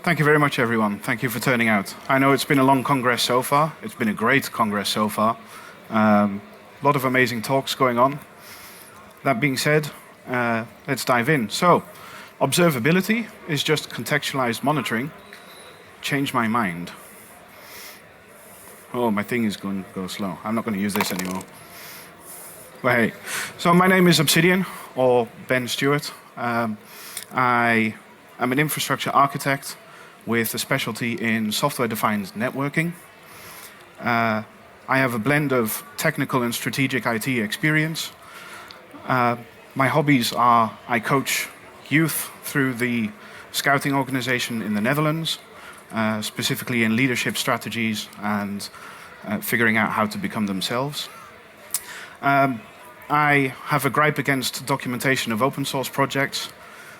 Thank you very much, everyone. Thank you for turning out. I know it's been a long congress so far. It's been a great congress so far. A lot of amazing talks going on. That being said, let's dive in. So, observability is just contextualized monitoring. Change my mind. Oh, my thing is going to go slow. I'm not going to use this anymore. But hey, so my name is Obsidian, or Ben Stewart. I am an infrastructure architect with a specialty in software-defined networking. I have a blend of technical and strategic IT experience. My hobbies are I coach youth through the scouting organization in the Netherlands, specifically in leadership strategies and figuring out how to become themselves. I have a gripe against documentation of open source projects.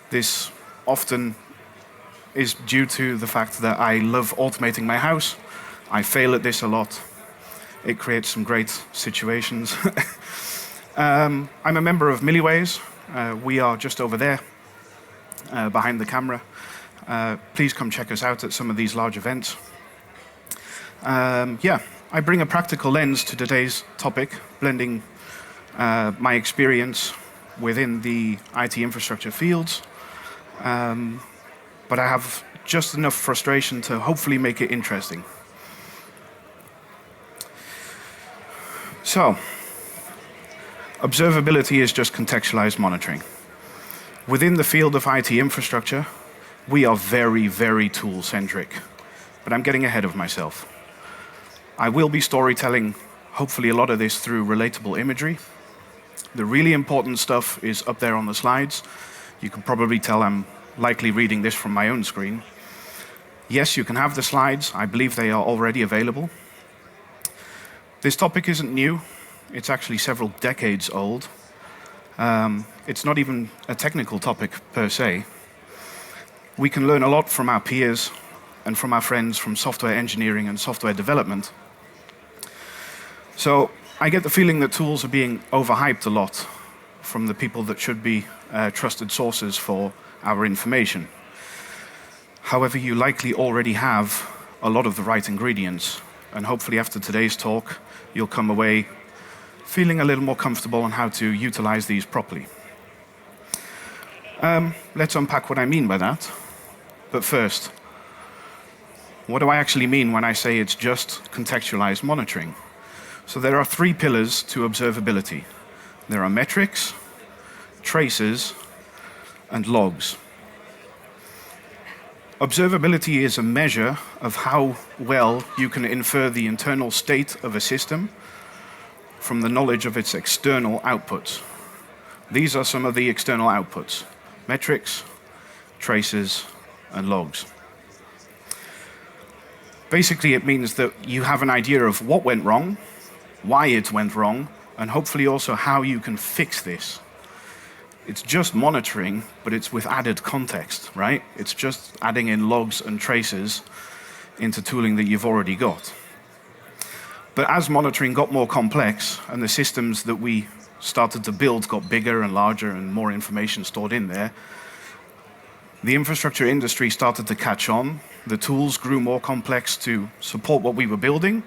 This often is due to the fact that I love automating my house. I fail at this a lot. It creates some great situations. I'm a member of Milliways. We are just over there, behind the camera. Please come check us out at some of these large events. I bring a practical lens to today's topic, blending my experience within the IT infrastructure fields. But I have just enough frustration to hopefully make it interesting. So, observability is just contextualized monitoring. Within the field of IT infrastructure, we are very, very tool-centric. But I'm getting ahead of myself. I will be storytelling, hopefully a lot of this through relatable imagery. The really important stuff is up there on the slides. You can probably tell I'm likely reading this from my own screen. Yes, you can have the slides. I believe they are already available. This topic isn't new. It's actually several decades old. It's not even a technical topic per se. We can learn a lot from our peers and from our friends from software engineering and software development. So I get the feeling that tools are being overhyped a lot from the people that should be trusted sources for our information. However, you likely already have a lot of the right ingredients, and hopefully after today's talk, you'll come away feeling a little more comfortable on how to utilize these properly. Let's unpack what I mean by that. But first, what do I actually mean when I say it's just contextualized monitoring? So there are three pillars to observability. There are metrics, traces, and logs. Observability is a measure of how well you can infer the internal state of a system from the knowledge of its external outputs. These are some of the external outputs: metrics, traces, and logs. Basically, it means that you have an idea of what went wrong, why it went wrong, and hopefully also how you can fix this. It's just monitoring, but it's with added context, right? It's just adding in logs and traces into tooling that you've already got. But as monitoring got more complex and the systems that we started to build got bigger and larger and more information stored in there, the infrastructure industry started to catch on. The tools grew more complex to support what we were building,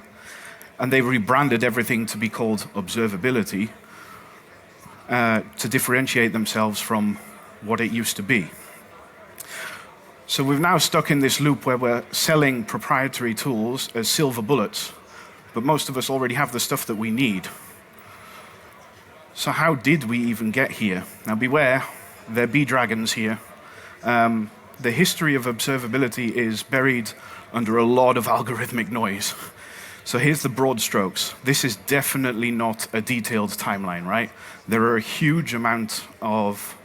and they rebranded everything to be called observability, to differentiate themselves from what it used to be. So we've now stuck in this loop where we're selling proprietary tools as silver bullets, but most of us already have the stuff that we need. So how did we even get here? Now beware, there be dragons here. The history of observability is buried under a lot of algorithmic noise. So here's the broad strokes. This is definitely not a detailed timeline, right? There are a huge amount of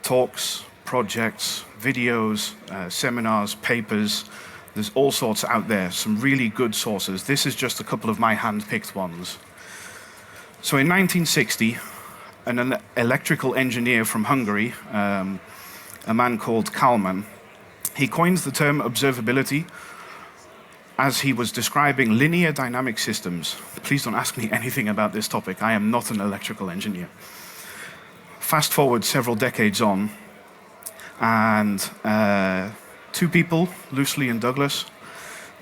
talks, projects, videos, seminars, papers. There's all sorts out there, some really good sources. This is just a couple of my hand-picked ones. So in 1960, an electrical engineer from Hungary, a man called Kalman, he coins the term observability as he was describing linear dynamic systems. Please don't ask me anything about this topic. I am not an electrical engineer. Fast forward several decades on, and two people, Loosely and Douglas.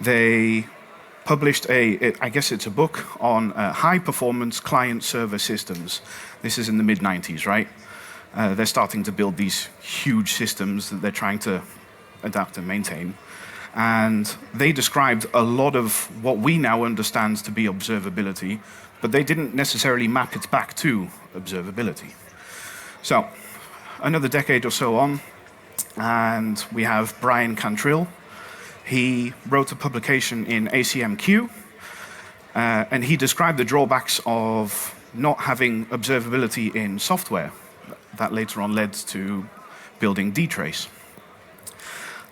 They published I guess it's a book on high-performance client-server systems. This is in the mid-90s, right? They're starting to build these huge systems that they're trying to adapt and maintain. And they described a lot of what we now understand to be observability, but they didn't necessarily map it back to observability. So, another decade or so on, and we have Brian Cantrill. He wrote a publication in ACMQ, and he described the drawbacks of not having observability in software. That later on led to building dtrace.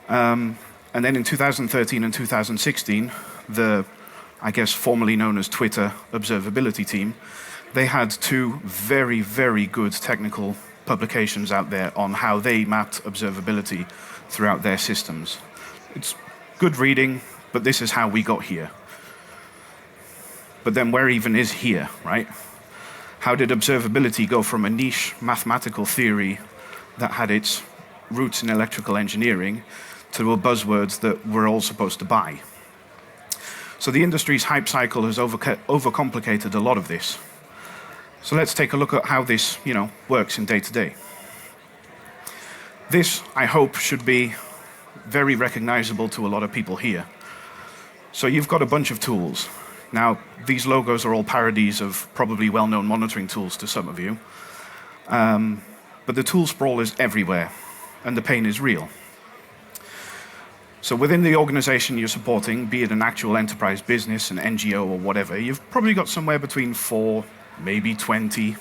And then in 2013 and 2016, the, I guess, formerly known as Twitter observability team, they had two very, very good technical publications out there on how they mapped observability throughout their systems. It's good reading, but this is how we got here. But then where even is here, right? How did observability go from a niche mathematical theory that had its roots in electrical engineering to a buzzword that we're all supposed to buy? So the industry's hype cycle has overcomplicated a lot of this. So let's take a look at how this, works in day-to-day. This, I hope, should be very recognizable to a lot of people here. So you've got a bunch of tools. Now, these logos are all parodies of probably well-known monitoring tools to some of you. But the tool sprawl is everywhere, and the pain is real. So within the organization you're supporting, be it an actual enterprise business, an NGO, or whatever, you've probably got somewhere between 4, maybe 20.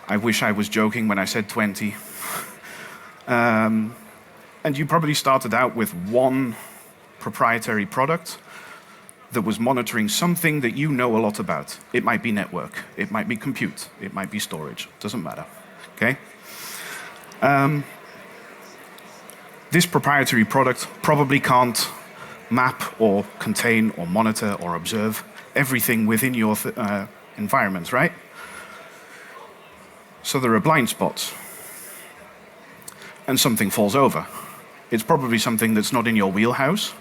I wish I was joking when I said 20. And you probably started out with one proprietary product that was monitoring something that you know a lot about. It might be network, it might be compute, it might be storage, doesn't matter, okay? This proprietary product probably can't map or contain or monitor or observe everything within your environments, right? So there are blind spots. And something falls over. It's probably something that's not in your wheelhouse.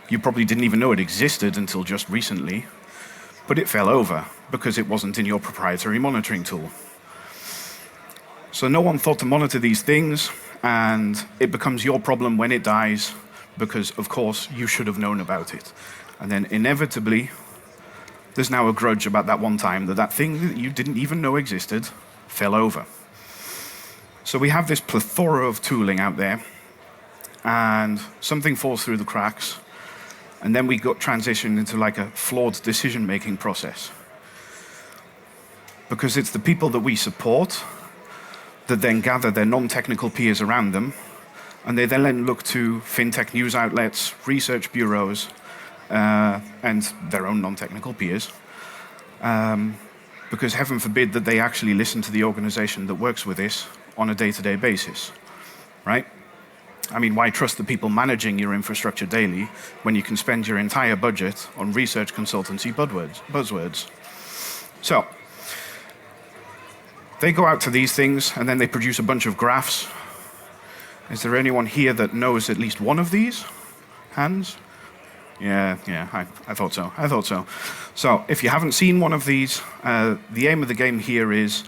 You probably didn't even know it existed until just recently. But it fell over because it wasn't in your proprietary monitoring tool. So no one thought to monitor these things, and it becomes your problem when it dies because, of course, you should have known about it. And then inevitably, there's now a grudge about that one time that thing that you didn't even know existed fell over. So we have this plethora of tooling out there, and something falls through the cracks, and then we got transitioned into like a flawed decision-making process. Because it's the people that we support that then gather their non-technical peers around them, and they then look to fintech news outlets, research bureaus, and their own non-technical peers, because heaven forbid that they actually listen to the organization that works with this on a day-to-day basis, right? I mean, why trust the people managing your infrastructure daily when you can spend your entire budget on research consultancy buzzwords? So, they go out to these things, and then they produce a bunch of graphs. Is there anyone here that knows at least one of these? Hands? Yeah, I thought so. So, if you haven't seen one of these, the aim of the game here is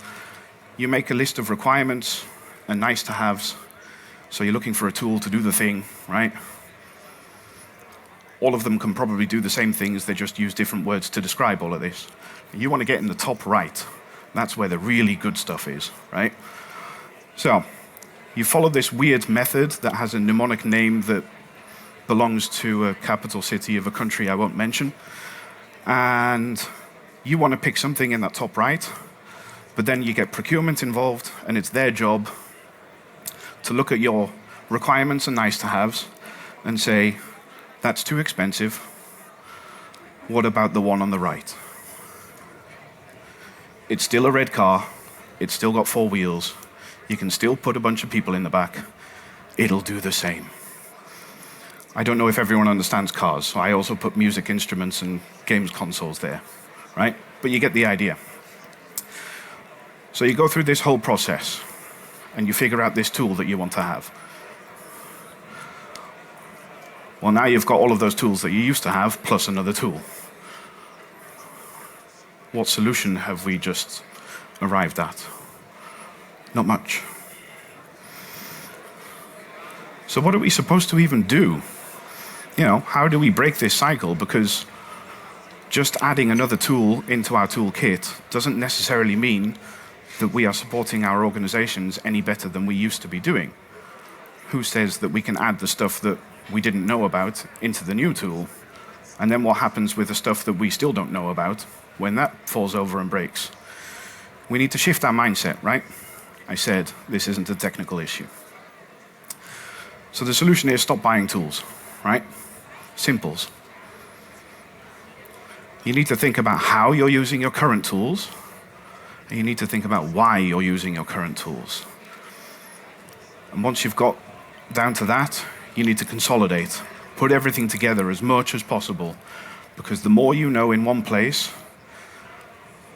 you make a list of requirements and nice-to-haves. So you're looking for a tool to do the thing, right? All of them can probably do the same things, they just use different words to describe all of this. You want to get in the top right. That's where the really good stuff is, right? So, you follow this weird method that has a mnemonic name that belongs to a capital city of a country I won't mention. And you want to pick something in that top right, but then you get procurement involved, and it's their job to look at your requirements and nice-to-haves and say, that's too expensive. What about the one on the right? It's still a red car. It's still got 4 wheels. You can still put a bunch of people in the back. It'll do the same. I don't know if everyone understands cars, so I also put music instruments and games consoles there, right? But you get the idea. So you go through this whole process, and you figure out this tool that you want to have. Well, now you've got all of those tools that you used to have, plus another tool. What solution have we just arrived at? Not much. So what are we supposed to even do? How do we break this cycle? Because just adding another tool into our toolkit doesn't necessarily mean that we are supporting our organizations any better than we used to be doing. Who says that we can add the stuff that we didn't know about into the new tool? And then what happens with the stuff that we still don't know about when that falls over and breaks? We need to shift our mindset, right? I said this isn't a technical issue. So the solution is stop buying tools, right? Simples. You need to think about how you're using your current tools, and you need to think about why you're using your current tools. And once you've got down to that, you need to consolidate. Put everything together as much as possible, because the more you know in one place,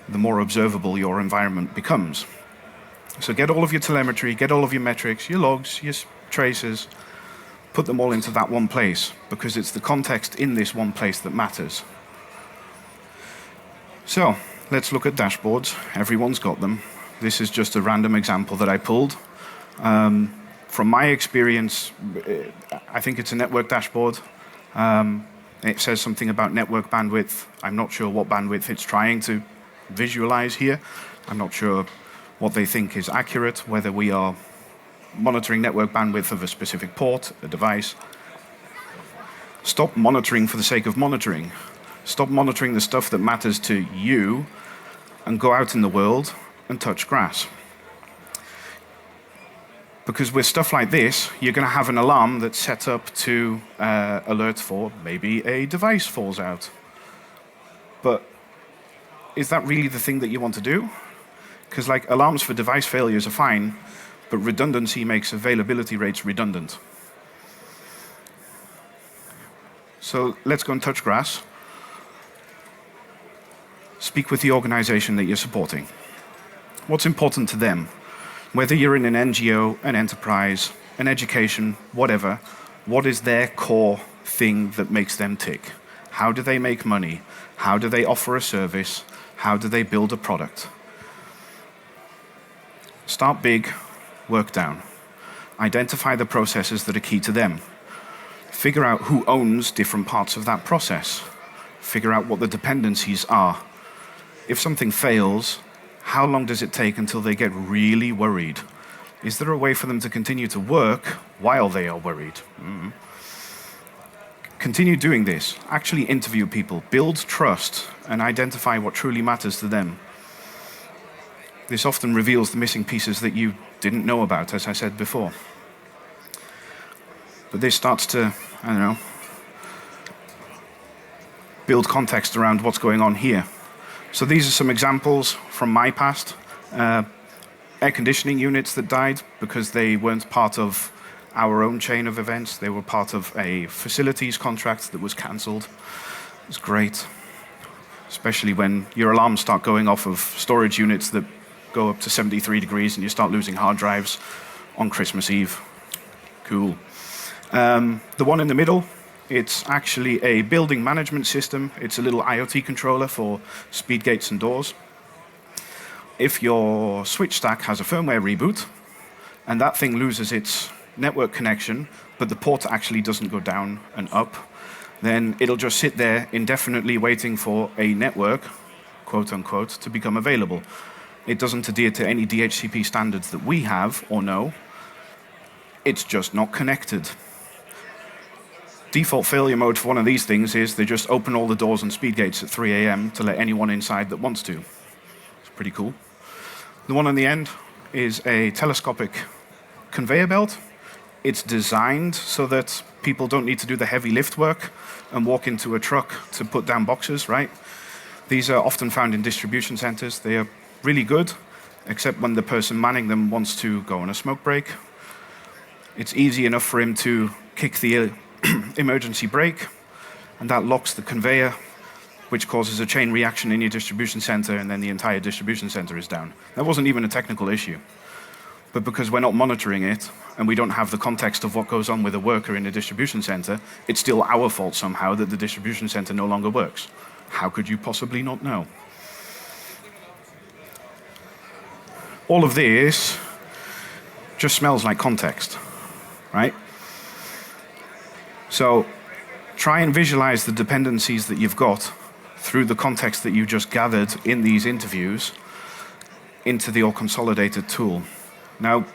the more observable your environment becomes. So get all of your telemetry, get all of your metrics, your logs, your traces, put them all into that one place, because it's the context in this one place that matters. So let's look at dashboards. Everyone's got them. This is just a random example that I pulled. From my experience, I think it's a network dashboard. It says something about network bandwidth. I'm not sure what bandwidth it's trying to visualize here. I'm not sure what they think is accurate, whether we are monitoring network bandwidth of a specific port, a device. Stop monitoring for the sake of monitoring. Stop monitoring the stuff that matters to you and go out in the world and touch grass. Because with stuff like this, you're going to have an alarm that's set up to alert for maybe a device falls out. But is that really the thing that you want to do? Because alarms for device failures are fine, but redundancy makes availability rates redundant. So let's go and touch grass. Speak with the organization that you're supporting. What's important to them? Whether you're in an NGO, an enterprise, an education, whatever, what is their core thing that makes them tick? How do they make money? How do they offer a service? How do they build a product? Start big, work down. Identify the processes that are key to them. Figure out who owns different parts of that process. Figure out what the dependencies are. If something fails, how long does it take until they get really worried? Is there a way for them to continue to work while they are worried? Continue doing this. Actually interview people. Build trust and identify what truly matters to them. This often reveals the missing pieces that you didn't know about, as I said before. But this starts to, build context around what's going on here. So these are some examples from my past. Air conditioning units that died because they weren't part of our own chain of events. They were part of a facilities contract that was cancelled. It was great, especially when your alarms start going off of storage units that go up to 73 degrees and you start losing hard drives on Christmas Eve. Cool. The one in the middle, it's actually a building management system. It's a little IoT controller for speed gates and doors. If your switch stack has a firmware reboot and that thing loses its network connection, but the port actually doesn't go down and up, then it'll just sit there indefinitely waiting for a network, quote unquote, to become available. It doesn't adhere to any DHCP standards that we have or know. It's just not connected. Default failure mode for one of these things is they just open all the doors and speed gates at 3 a.m. to let anyone inside that wants to. It's pretty cool. The one on the end is a telescopic conveyor belt. It's designed so that people don't need to do the heavy lift work and walk into a truck to put down boxes, right? These are often found in distribution centers. They are really good, except when the person manning them wants to go on a smoke break. It's easy enough for him to kick the emergency brake, and that locks the conveyor, which causes a chain reaction in your distribution center, and then the entire distribution center is down. That wasn't even a technical issue. But because we're not monitoring it, and we don't have the context of what goes on with a worker in a distribution center, it's still our fault somehow that the distribution center no longer works. How could you possibly not know? All of this just smells like context, right? So try and visualize the dependencies that you've got through the context that you just gathered in these interviews into your consolidated tool. Now,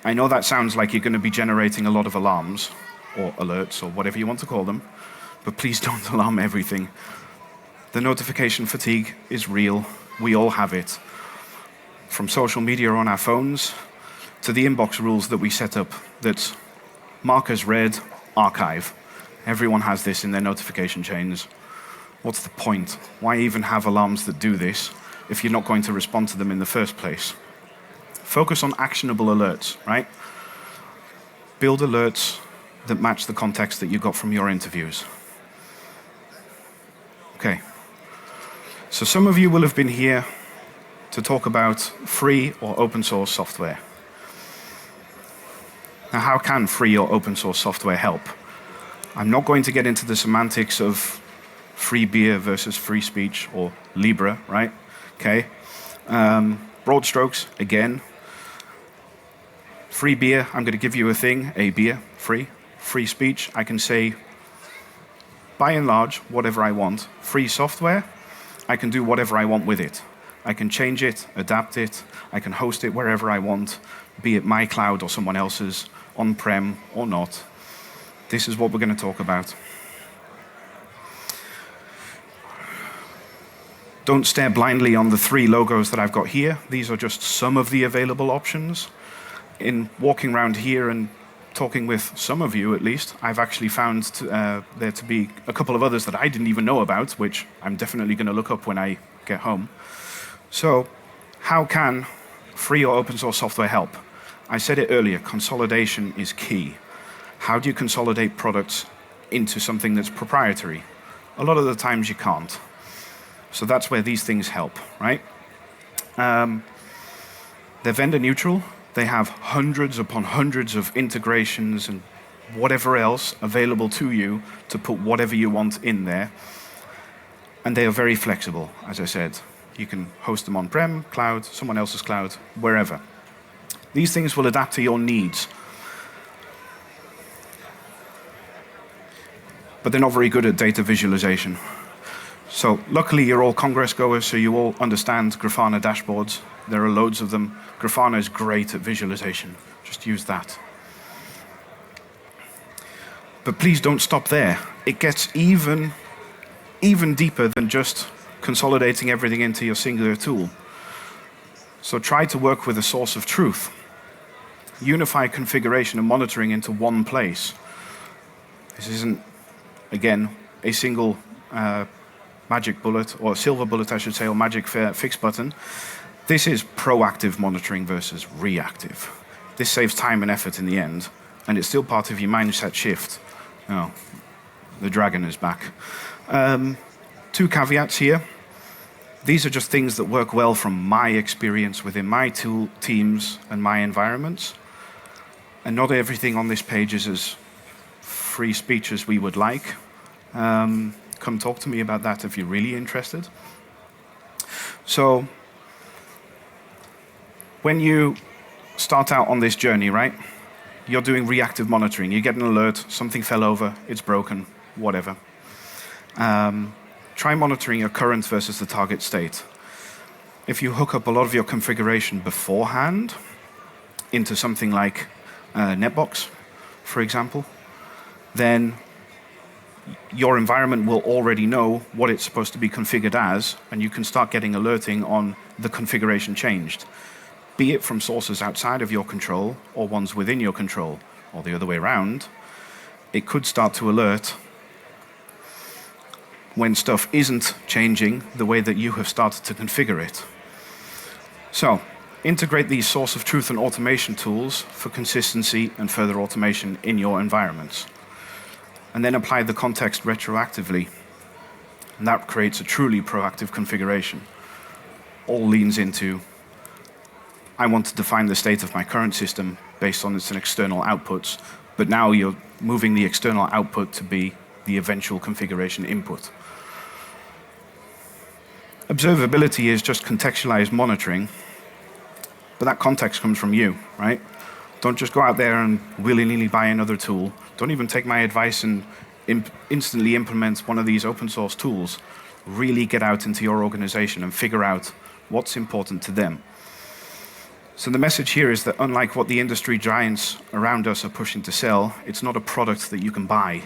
I know that sounds like you're going to be generating a lot of alarms or alerts or whatever you want to call them, but please don't alarm everything. The notification fatigue is real. We all have it. From social media on our phones to the inbox rules that we set up that mark as read, archive. Everyone has this in their notification chains. What's the point? Why even have alarms that do this if you're not going to respond to them in the first place? Focus on actionable alerts, right? Build alerts that match the context that you got from your interviews. Okay. So some of you will have been here to talk about free or open source software. Now, how can free or open source software help? I'm not going to get into the semantics of free beer versus free speech or Libra, right? Okay. Broad strokes, again. Free beer, I'm going to give you a thing, a beer, free. Free speech, I can say, by and large, whatever I want. Free software, I can do whatever I want with it. I can change it, adapt it, I can host it wherever I want, be it my cloud or someone else's, on-prem or not. This is what we're going to talk about. Don't stare blindly on the 3 logos that I've got here. These are just some of the available options. In walking around here and talking with some of you, at least, I've actually found there to be a couple of others that I didn't even know about, which I'm definitely going to look up when I get home. So, how can free or open source software help? I said it earlier, consolidation is key. How do you consolidate products into something that's proprietary? A lot of the times you can't. So that's where these things help, right? They're vendor neutral. They have hundreds upon hundreds of integrations and whatever else available to you to put whatever you want in there. And they are very flexible, as I said. You can host them on-prem, cloud, someone else's cloud, wherever. These things will adapt to your needs. But they're not very good at data visualization. So luckily you're all Congress goers, so you all understand Grafana dashboards. There are loads of them. Grafana is great at visualization. Just use that. But please don't stop there. It gets even deeper than just consolidating everything into your singular tool. So try to work with a source of truth. Unify configuration and monitoring into one place. This isn't, again, a single magic bullet, or silver bullet, I should say, or magic fix button. This is proactive monitoring versus reactive. This saves time and effort in the end, and it's still part of your mindset shift. Oh, the dragon is back. 2 caveats here. These are just things that work well from my experience within my tool teams and my environments. And not everything on this page is as free speech as we would like. Come talk to me about that if you're really interested. So, when you start out on this journey, right, you're doing reactive monitoring. You get an alert, something fell over, it's broken, whatever. Try monitoring your current versus the target state. If you hook up a lot of your configuration beforehand into something like Netbox, for example, then your environment will already know what it's supposed to be configured as, and you can start getting alerting on the configuration changed, be it from sources outside of your control or ones within your control, or the other way around. It could start to alert when stuff isn't changing the way that you have started to configure it. So, integrate these source of truth and automation tools for consistency and further automation in your environments. And then apply the context retroactively. And that creates a truly proactive configuration. All leans into I want to define the state of my current system based on its external outputs, but now you're moving the external output to be the eventual configuration input. Observability is just contextualized monitoring, but that context comes from you, right? Don't just go out there and willy-nilly buy another tool. Don't even take my advice and instantly implement one of these open source tools. Really get out into your organization and figure out what's important to them. So the message here is that unlike what the industry giants around us are pushing to sell, it's not a product that you can buy.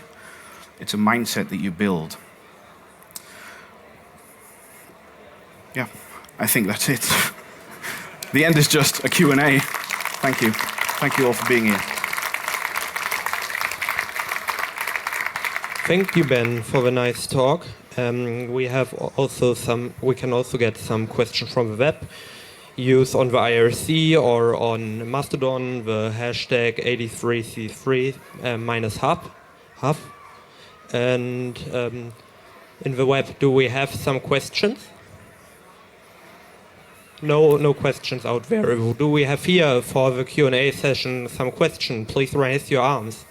It's a mindset that you build. Yeah, I think that's it. The end is just a Q&A. Thank you. Thank you all for being here. Thank you, Ben, for the nice talk. We can also get some questions from the web. Use on the IRC or on Mastodon the hashtag 83c3 -hub. And in the web, do we have some questions? No questions out there. Do we have here for the Q&A session some questions? Please raise your arms.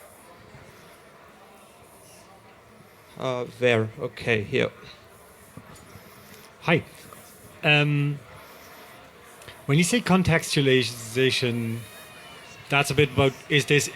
There, okay, here. Hi. When you say contextualization, that's a bit about, is this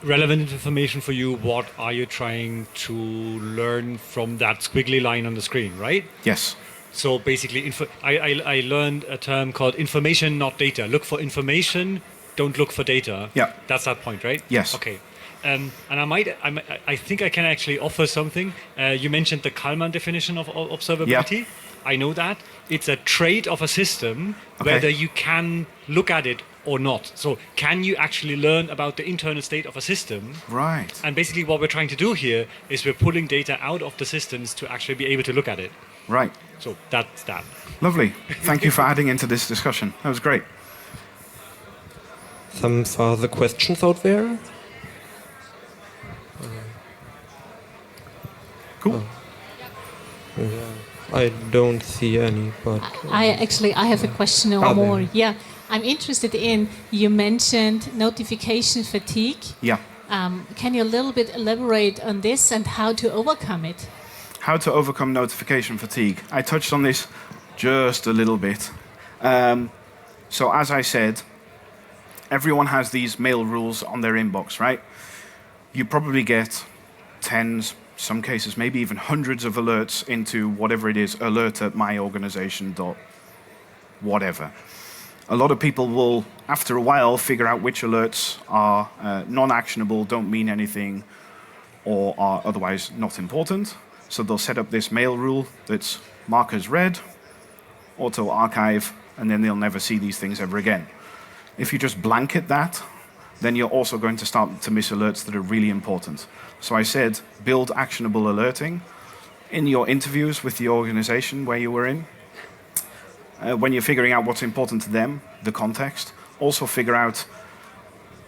relevant information for you? What are you trying to learn from that squiggly line on the screen, right? Yes. So basically, I learned a term called information, not data. Look for information, don't look for data. Yeah. That's that point, right? Yes. Okay. And I think I can actually offer something. You mentioned the Kalman definition of observability. Yeah. I know that. It's a trait of a system, whether you can look at it or not. So can you actually learn about the internal state of a system? Right. And basically what we're trying to do here is we're pulling data out of the systems to actually be able to look at it. Right. So that's that. Lovely. Thank you for adding into this discussion. That was great. Some further questions out there? Cool. I don't see any, but... I have a question or more. Yeah, I'm interested in, you mentioned notification fatigue. Yeah. Can you a little bit elaborate on this and how to overcome it? How to overcome notification fatigue. I touched on this just a little bit. So as I said, everyone has these mail rules on their inbox, right? You probably get tens, some cases maybe even hundreds of alerts into whatever it is, alert@myorganization.whatever. A lot of people will, after a while, figure out which alerts are non-actionable, don't mean anything, or are otherwise not important. So they'll set up this mail rule that's mark as read, auto-archive, and then they'll never see these things ever again. If you just blanket that, then you're also going to start to miss alerts that are really important. So I said, build actionable alerting in your interviews with the organization where you were in. When you're figuring out what's important to them, the context, also figure out,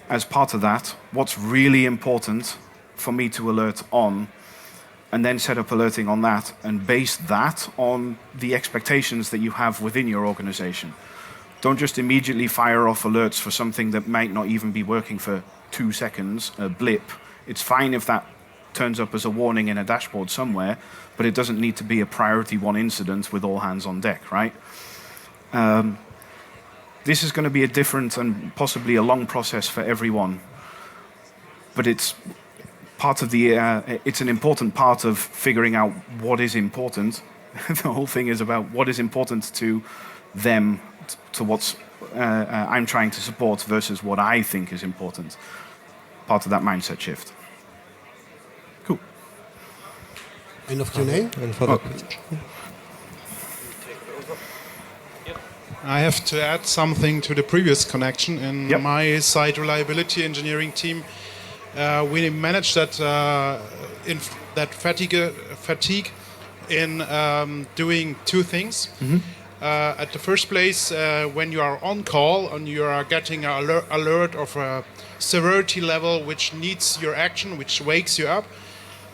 as part of that, what's really important for me to alert on, and then set up alerting on that, and base that on the expectations that you have within your organization. Don't just immediately fire off alerts for something that might not even be working for 2 seconds, a blip. It's fine if that turns up as a warning in a dashboard somewhere, but it doesn't need to be a priority one incident with all hands on deck, right? This is going to be a different and possibly a long process for everyone, but it's part of the. It's an important part of figuring out what is important. The whole thing is about what is important to them, to what's I'm trying to support versus what I think is important. Part of that mindset shift. Cool. End of Q&A? I have to add something to the previous connection. In my site reliability engineering team, we managed that fatigue in doing two things. At the first place, when you are on call and you are getting an alert of a severity level which needs your action, which wakes you up,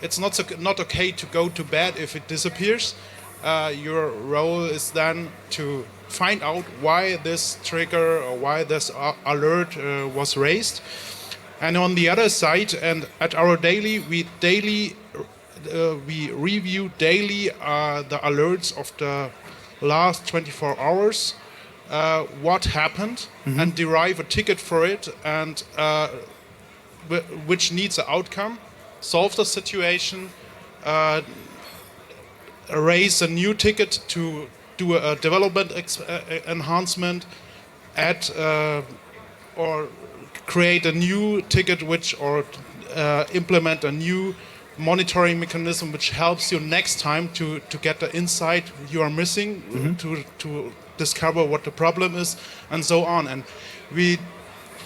it's not okay to go to bed if it disappears. your role is then to find out why this trigger or why this alert was raised. And on the other side, and at our daily, we review daily the alerts of the last 24 hours, what happened, and derive a ticket for it, and which needs an outcome, solve the situation, raise a new ticket to do a development enhancement, add or create a new ticket or implement a new monitoring mechanism which helps you next time to get the insight you are missing, to discover what the problem is, and so on. And we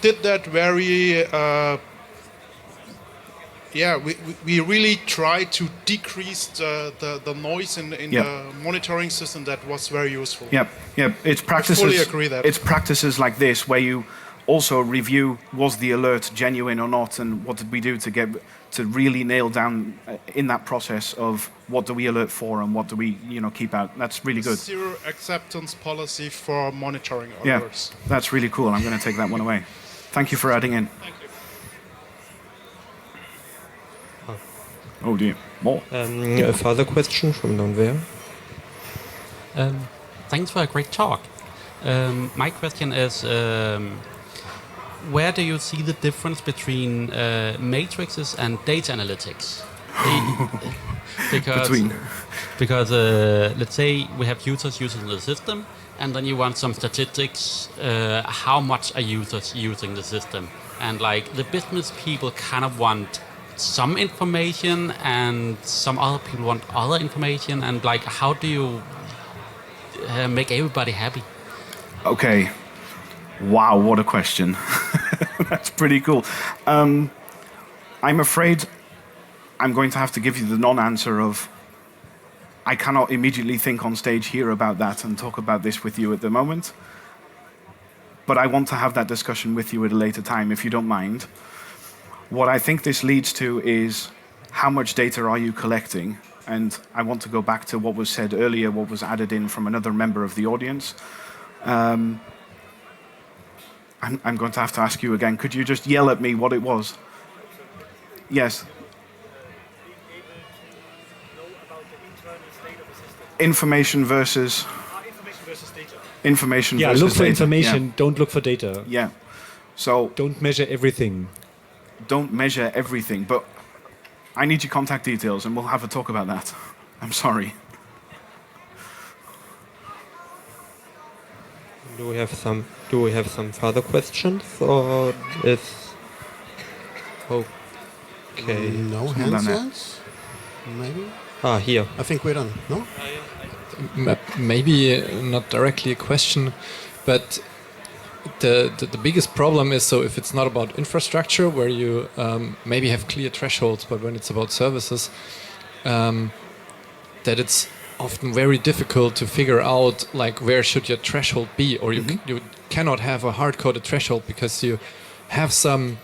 did that very we really try to decrease the noise in the monitoring system. That was very useful. It's practices. I fully agree that. It's practices like this where you also review, was the alert genuine or not, and what did we do to really nail down in that process of what do we alert for and what do we keep out. That's really good. Zero acceptance policy for monitoring alerts. That's really cool. I'm going to take that one away. Thank you for adding in. Thank you. Oh dear, more. A further question from down there. Thanks for a great talk. My question is, where do you see the difference between matrices and data analytics? Because let's say we have users using the system, and then you want some statistics, how much are users using the system? And like the business people kind of want some information, and some other people want other information, and like how do you make everybody happy? Okay. Wow, what a question. That's pretty cool. I'm afraid I'm going to have to give you the non-answer of I cannot immediately think on stage here about that and talk about this with you at the moment. But I want to have that discussion with you at a later time, if you don't mind. What I think this leads to is how much data are you collecting? And I want to go back to what was said earlier, what was added in from another member of the audience. I'm going to have to ask you again. Could you just yell at me what it was? Yes. Information versus data. Information versus data. Look for information, don't look for data. Yeah. So don't measure everything. Don't measure everything, but I need your contact details and we'll have a talk about that. I'm sorry. Do we have some further questions, or is okay? No hands. Maybe. Here. I think we're done. No. Maybe not directly a question, but the biggest problem is, so if it's not about infrastructure where you maybe have clear thresholds, but when it's about services, that it's often very difficult to figure out like where should your threshold be, or you cannot have a hard-coded threshold because you have some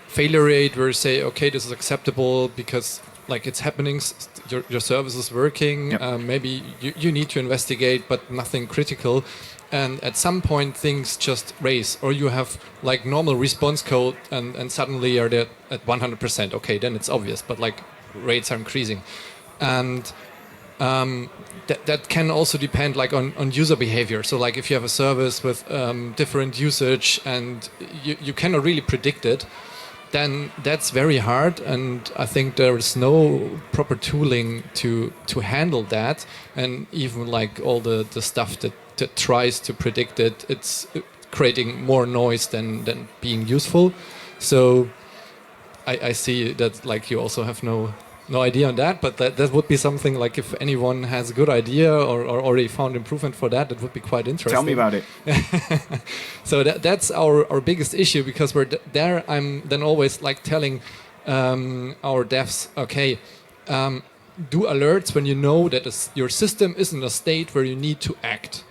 failure rate where you say, okay, this is acceptable because like it's happening, your service is working, maybe you need to investigate, but nothing critical. And at some point things just raise, or you have like normal response code and suddenly you're there at 100%. Okay, then it's obvious, but like rates are increasing. And that can also depend like on user behavior. So like if you have a service with different usage and you cannot really predict it, then that's very hard, and I think there is no proper tooling to handle that. And even like all the stuff that tries to predict it, it's creating more noise than being useful. So I see that like you also have no idea on that, but that would be something like if anyone has a good idea or already found improvement for that, it would be quite interesting. Tell me about it. So that's our biggest issue, because we're there. I'm then always like telling our devs, okay, do alerts when you know that your system is in a state where you need to act.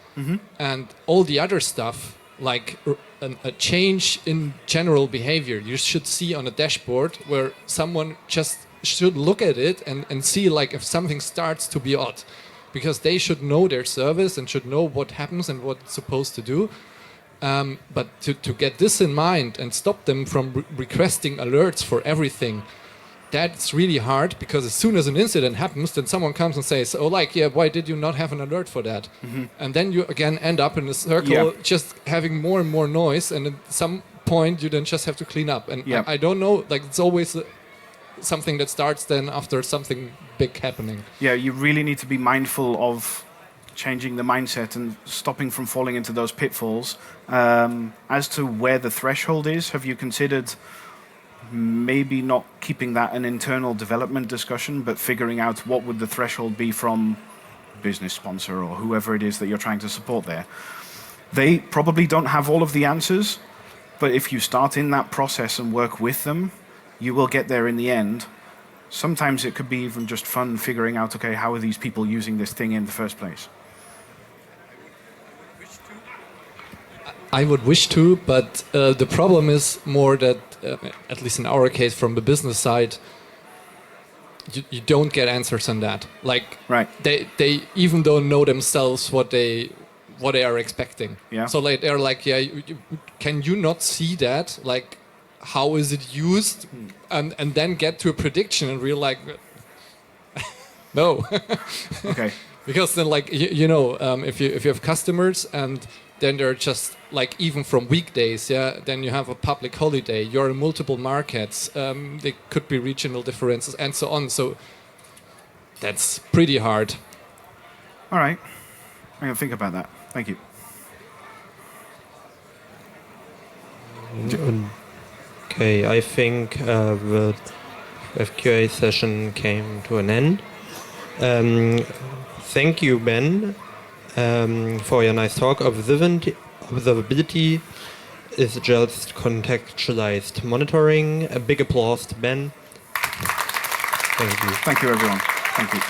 And all the other stuff, like a change in general behavior, you should see on a dashboard where someone just should look at it and see like if something starts to be odd. because they should know their service and should know what happens and what it's supposed to do. But to get this in mind and stop them from requesting alerts for everything, that's really hard, because as soon as an incident happens, then someone comes and says, oh, like, yeah, why did you not have an alert for that? And then you again end up in a circle, just having more and more noise, and at some point you then just have to clean up. And I don't know, like, it's always something that starts then after something big happening. Yeah, you really need to be mindful of changing the mindset and stopping from falling into those pitfalls. As to where the threshold is, have you considered maybe not keeping that an internal development discussion, but figuring out what would the threshold be from business sponsor or whoever it is that you're trying to support there? They probably don't have all of the answers, but if you start in that process and work with them, you will get there in the end. Sometimes it could be even just fun figuring out, okay, how are these people using this thing in the first place? I would wish to, but the problem is more that, at least in our case, from the business side, you don't get answers on that. Like, they even don't know themselves what they are expecting. Yeah. So like they're like, yeah, can you not see that? Like, how is it used? And then get to a prediction and real like, no. Okay. Because then, like, if you have customers and then they're just like, even from weekdays, then you have a public holiday, you're in multiple markets, there could be regional differences and so on. So that's pretty hard. All right. I'm going to think about that. Thank you. Okay, I think the FQA session came to an end. Thank you, Ben, for your nice talk. Observability is just contextualized monitoring. A big applause to Ben. Thank you. Thank you, everyone. Thank you.